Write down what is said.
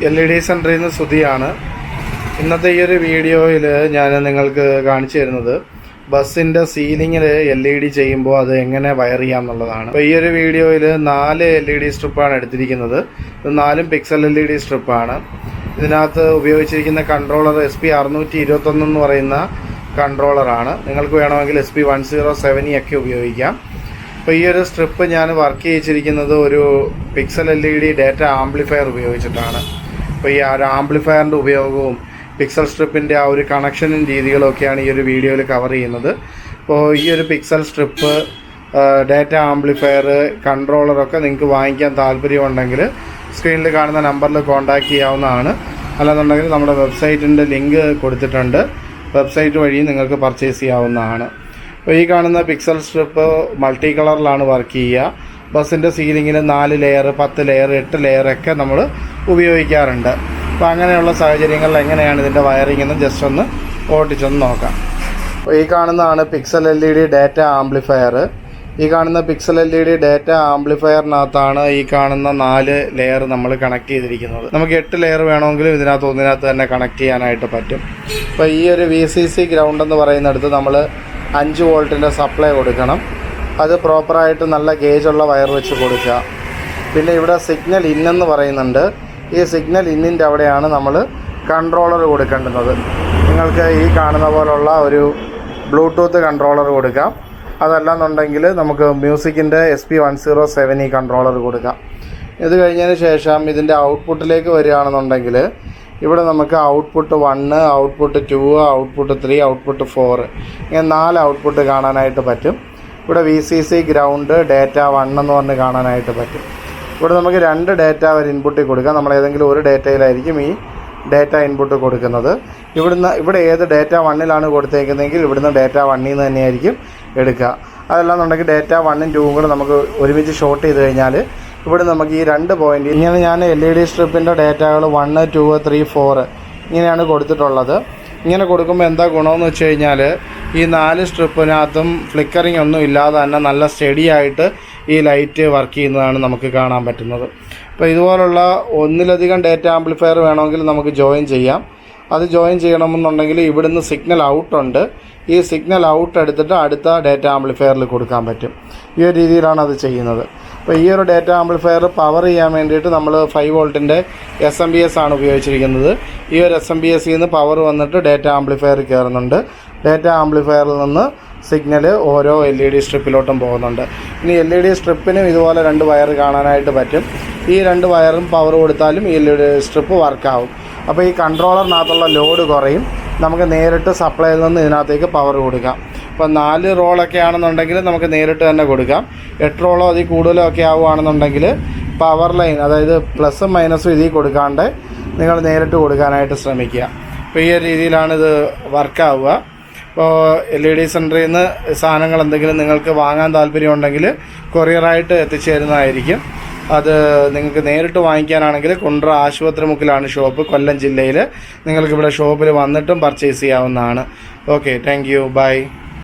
LED സെൻറ്ററിൽ നിന്ന് സുധിയാണ്. ഇന്നത്തെ ഈ ഒരു വീഡിയോയിൽ ഞാൻ നിങ്ങൾക്ക് കാണിച്ചു തരുന്നത് ബസ്സിൻ്റെ സീലിങ്ങിൽ LED ചെയ്യുമ്പോൾ അത് എങ്ങനെ വയർ ചെയ്യാം എന്നുള്ളതാണ്. അപ്പോൾ ഈ ഒരു വീഡിയോയിൽ 4 LED സ്ട്രിപ്പാണ് എടുത്തിരിക്കുന്നത്. ഇത് 4 പിക്സൽ LED സ്ട്രിപ്പാണ്. ഇതിനകത്ത് ഉപയോഗിച്ചിരിക്കുന്ന കൺട്രോളർ SP621 എന്ന് പറയുന്ന കൺട്രോളറാണ്. നിങ്ങൾക്ക് വേണമെങ്കിൽ SP107 ഒക്കെ ഉപയോഗിക്കാം. അപ്പോൾ ഈ ഒരു സ്ട്രിപ്പ് ഞാൻ വർക്ക് ചെയ്യിച്ചിരിക്കുന്നത് ഒരു പിക്സൽ LED ഡാറ്റ ആംപ്ലിഫയർ ഉപയോഗിച്ചിട്ടാണ്. അപ്പോൾ ഈ ഒരു ആംപ്ലിഫയറിൻ്റെ ഉപയോഗവും പിക്സൽ സ്ട്രിപ്പിൻ്റെ ആ ഒരു കണക്ഷനും രീതികളൊക്കെയാണ് ഈ ഒരു വീഡിയോയിൽ കവർ ചെയ്യുന്നത്. അപ്പോൾ ഈ ഒരു പിക്സൽ സ്ട്രിപ്പ്, ഡാറ്റ ആംപ്ലിഫയർ, കൺട്രോളറൊക്കെ നിങ്ങൾക്ക് വാങ്ങിക്കാൻ താല്പര്യമുണ്ടെങ്കിൽ സ്ക്രീനിൽ കാണുന്ന നമ്പറിൽ കോൺടാക്റ്റ് ചെയ്യാവുന്നതാണ്. അല്ലാന്നുണ്ടെങ്കിൽ നമ്മുടെ വെബ്സൈറ്റിൻ്റെ ലിങ്ക് കൊടുത്തിട്ടുണ്ട്. വെബ്സൈറ്റ് വഴി നിങ്ങൾക്ക് പർച്ചേസ് ചെയ്യാവുന്നതാണ്. അപ്പോൾ ഈ കാണുന്ന പിക്സൽ സ്ട്രിപ്പ് മൾട്ടി കളറിലാണ് വർക്ക് ചെയ്യുക. ബസ്സിൻ്റെ സീലിങ്ങിൽ 4 ലെയർ, 10 ലെയർ, 8 ലെയറൊക്കെ നമ്മൾ ഉപയോഗിക്കാറുണ്ട്. അപ്പോൾ അങ്ങനെയുള്ള സാഹചര്യങ്ങളിൽ എങ്ങനെയാണ് ഇതിൻ്റെ വയറിംഗ് എന്ന് ജസ്റ്റ് ഒന്ന് ഓട്ടിച്ചൊന്ന് നോക്കാം. അപ്പോൾ ഈ കാണുന്നതാണ് പിക്സൽ LED ഡാറ്റ ആംപ്ലിഫയർ. ഈ കാണുന്ന പിക്സൽ LED ഡാറ്റ ആംപ്ലിഫയറിനകത്താണ് ഈ കാണുന്ന 4 ലെയർ നമ്മൾ കണക്ട് ചെയ്തിരിക്കുന്നത്. നമുക്ക് 8 ലെയർ വേണമെങ്കിലും ഒന്നിനകത്ത് തന്നെ കണക്ട് ചെയ്യാനായിട്ട് പറ്റും. അപ്പോൾ ഈ ഒരു VCC ഗ്രൗണ്ട് എന്ന് പറയുന്നിടത്ത് നമ്മൾ 5 വോൾട്ടിൻ്റെ സപ്ലൈ കൊടുക്കണം. അത് പ്രോപ്പറായിട്ട് നല്ല ഗേജുള്ള വയർ വെച്ച് കൊടുക്കുക. പിന്നെ ഇവിടെ സിഗ്നൽ ഇന്നെന്ന് പറയുന്നുണ്ട്. ഈ സിഗ്നൽ ഇന്നിൻ്റെ അവിടെയാണ് നമ്മൾ കൺട്രോളർ കൊടുക്കേണ്ടുന്നത്. നിങ്ങൾക്ക് ഈ കാണുന്ന പോലുള്ള ഒരു ബ്ലൂടൂത്ത് കൺട്രോളർ കൊടുക്കാം. അതല്ലാന്നുണ്ടെങ്കിൽ നമുക്ക് മ്യൂസിക്കിൻ്റെ SP107 ഈ കൺട്രോളർ കൊടുക്കാം. ഇത് കഴിഞ്ഞതിന് ശേഷം ഇതിൻ്റെ ഔട്ട്പുട്ടിലേക്ക് വരികയാണെന്നുണ്ടെങ്കിൽ ഇവിടെ നമുക്ക് ഔട്ട്പുട്ട് 1, ഔട്ട്പുട്ട് 2, ഔട്ട്പുട്ട് 3, ഔട്ട്പുട്ട് 4 ഇങ്ങനെ 4 ഔട്ട്പുട്ട് കാണാനായിട്ട് പറ്റും. ഇവിടെ VCC ഗ്രൗണ്ട് ഡാറ്റ 1 എന്ന് പറഞ്ഞ് കാണാനായിട്ട് പറ്റും. ഇവിടെ നമുക്ക് 2 ഡാറ്റ ഒരു ഇൻപുട്ടിൽ കൊടുക്കാം. നമ്മൾ ഏതെങ്കിലും ഒരു ഡാറ്റയിലായിരിക്കും ഈ ഡാറ്റ ഇൻപുട്ട് കൊടുക്കുന്നത്. ഇവിടെ ഏത് ഡാറ്റ 1ലാണ് കൊടുത്തേക്കുന്നതെങ്കിൽ ഇവിടുന്ന് ഡാറ്റ 1ൽ നിന്ന് തന്നെയായിരിക്കും എടുക്കുക. അതല്ലാന്നുണ്ടെങ്കിൽ ഡാറ്റ 1ഉം 2ഉം കൂടെ നമുക്ക് ഒരുമിച്ച് ഷോർട്ട് ചെയ്ത് കഴിഞ്ഞാൽ ഇവിടെ നമുക്ക് ഈ 2 പോയിൻ്റ് ഇങ്ങനെ ഞാൻ LED സ്ട്രിപ്പിൻ്റെ ഡാറ്റകൾ 1, 2, 3, 4 ഇങ്ങനെയാണ് കൊടുത്തിട്ടുള്ളത്. ഇങ്ങനെ കൊടുക്കുമ്പോൾ എന്താ ഗുണമെന്ന് വെച്ച് കഴിഞ്ഞാൽ ഈ 4 സ്ട്രിപ്പിനകത്തും ഫ്ലിക്കറിങ് ഒന്നും ഇല്ലാതെ തന്നെ നല്ല സ്റ്റഡി ആയിട്ട് ഈ ലൈറ്റ് വർക്ക് ചെയ്യുന്നതാണ് നമുക്ക് കാണാൻ പറ്റുന്നത്. അപ്പോൾ ഇതുപോലുള്ള ഒന്നിലധികം ഡാറ്റ ആംപ്ലിഫയർ വേണമെങ്കിൽ നമുക്ക് ജോയിൻ ചെയ്യാം. അത് ജോയിൻ ചെയ്യണമെന്നുണ്ടെങ്കിൽ ഇവിടുന്ന് സിഗ്നൽ ഔട്ടുണ്ട്. ഈ സിഗ്നൽ ഔട്ട് എടുത്തിട്ട് അടുത്ത ഡാറ്റ ആംപ്ലിഫയറിൽ കൊടുക്കാൻ പറ്റും. ഈ ഒരു രീതിയിലാണ് അത് ചെയ്യുന്നത്. അപ്പോൾ ഈ ഒരു ഡാറ്റ ആംപ്ലിഫയർ പവർ ചെയ്യാൻ വേണ്ടിയിട്ട് നമ്മൾ 5 വോൾട്ടിൻ്റെ SMPS ആണ് ഉപയോഗിച്ചിരിക്കുന്നത്. ഈ ഒരു SMPSൽ നിന്ന് പവർ വന്നിട്ട് ഡാറ്റ ആംപ്ലിഫയർ കയറുന്നുണ്ട്. ഡാറ്റ ആംപ്ലിഫയറിൽ നിന്ന് സിഗ്നൽ ഓരോ LED സ്ട്രിപ്പിലോട്ടും പോകുന്നുണ്ട്. ഇനി LED സ്ട്രിപ്പിനും ഇതുപോലെ 2 വയർ കാണാനായിട്ട് പറ്റും. ഈ 2 വയറും പവർ കൊടുത്താലും ഈ LED സ്ട്രിപ്പ് വർക്കാവും. അപ്പോൾ ഈ കൺട്രോളറിനകത്തുള്ള ലോഡ് കുറയും. നമുക്ക് നേരിട്ട് സപ്ലൈയിൽ നിന്ന് ഇതിനകത്തേക്ക് പവർ കൊടുക്കാം. ഇപ്പോൾ 4 റോളൊക്കെ ആണെന്നുണ്ടെങ്കിൽ നമുക്ക് നേരിട്ട് തന്നെ കൊടുക്കാം. 8 റോളോ അതിൽ കൂടുതലോ ഒക്കെ ആവുകയാണെന്നുണ്ടെങ്കിൽ പവർ ലൈൻ, അതായത് പ്ലസും മൈനസും ഇതിൽ കൊടുക്കാണ്ട് നിങ്ങൾ നേരിട്ട് കൊടുക്കാനായിട്ട് ശ്രമിക്കുക. അപ്പോൾ ഈ ഒരു രീതിയിലാണ് ഇത് വർക്കാവുക. ഇപ്പോൾ LED സെൻറ്ററിൽ നിന്ന് സാധനങ്ങൾ എന്തെങ്കിലും നിങ്ങൾക്ക് വാങ്ങാൻ താല്പര്യമുണ്ടെങ്കിൽ കൊറിയറായിട്ട് എത്തിച്ചു തരുന്നതായിരിക്കും. അത് നിങ്ങൾക്ക് നേരിട്ട് വാങ്ങിക്കാനാണെങ്കിൽ കുണ്ട്ര ആശുപത്രി മുക്കിലാണ് ഷോപ്പ്, കൊല്ലം ജില്ലയിൽ. നിങ്ങൾക്കിവിടെ ഷോപ്പിൽ വന്നിട്ടും പർച്ചേസ് ചെയ്യാവുന്നതാണ്. Okay, thank you, by.